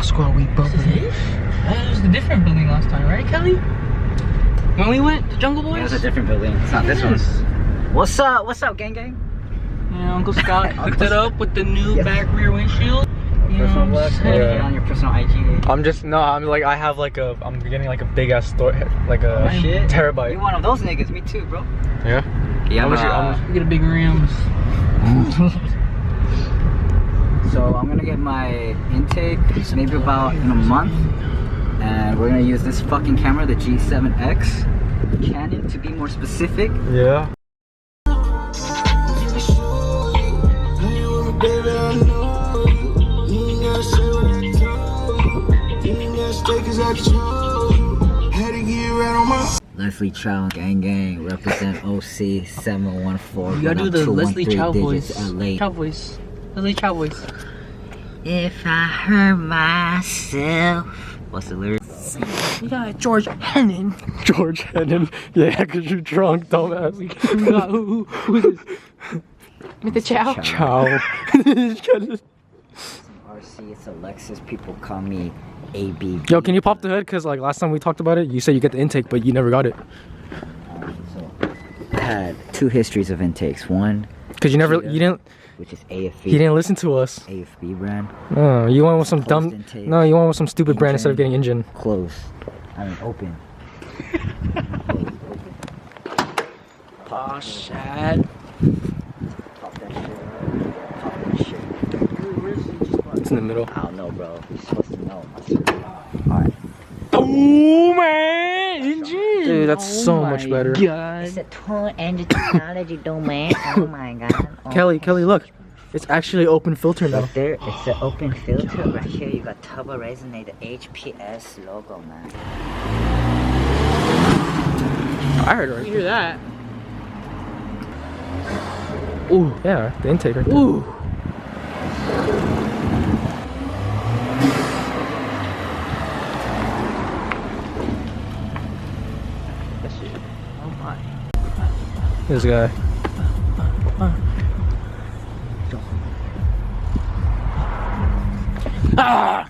Squad week, bro. This is it? That was the different building last time, right, Kelly? When we went to Jungle Boys? It was a different building. It's not this one. What's up? What's up, gang gang? Yeah, Uncle Scott hooked it up with the new back rear windshield. You know Personal what I'm vlog. saying? Get on your personal IG. I'm just I'm getting like a big ass store, like a Shit. You terabyte. one of those niggas? Me too, bro. Yeah. Yeah, We get a big rims. So I'm gonna get my intake maybe about in a month, and we're gonna use this fucking camera, the G7X, Canon to be more specific. Yeah. Leslie Chow, gang gang, represent OC 714. You gotta do the Leslie Chow voice. LA. Chow voice. Leslie Chow voice. If I hurt myself. What's the lyric? We got George Hennon. George Hennon. Yeah, cause you're drunk, dumbass. We got who's this? Mr. Chow. Chow. RC, it's Alexis. People call me AB. Yo, can you pop the hood? Cause like last time we talked about it, you said you get the intake, but you never got it. So I had two histories of intakes. One, Cause you didn't. which is AFB. He didn't listen to us. AFB brand. No, you went with some Closed dumb. intake. No, you went with some stupid brand instead of getting engine. Close. I mean open. Oh shit. Pop that shit. Pop that shit. It's in the middle. I don't know, bro. You're supposed to know. Alright. Oh man, engine. Dude, that's so much better. God. It's a tool and technology domain. Oh my god. Oh. Kelly, look. It's actually open filter now. Right there, it's an open filter. Right here, you got turbo resonator HPS logo, man. I heard it right. You hear that? Ooh, yeah, the intake right there. Ooh. That shit. Oh my. This guy. Ah!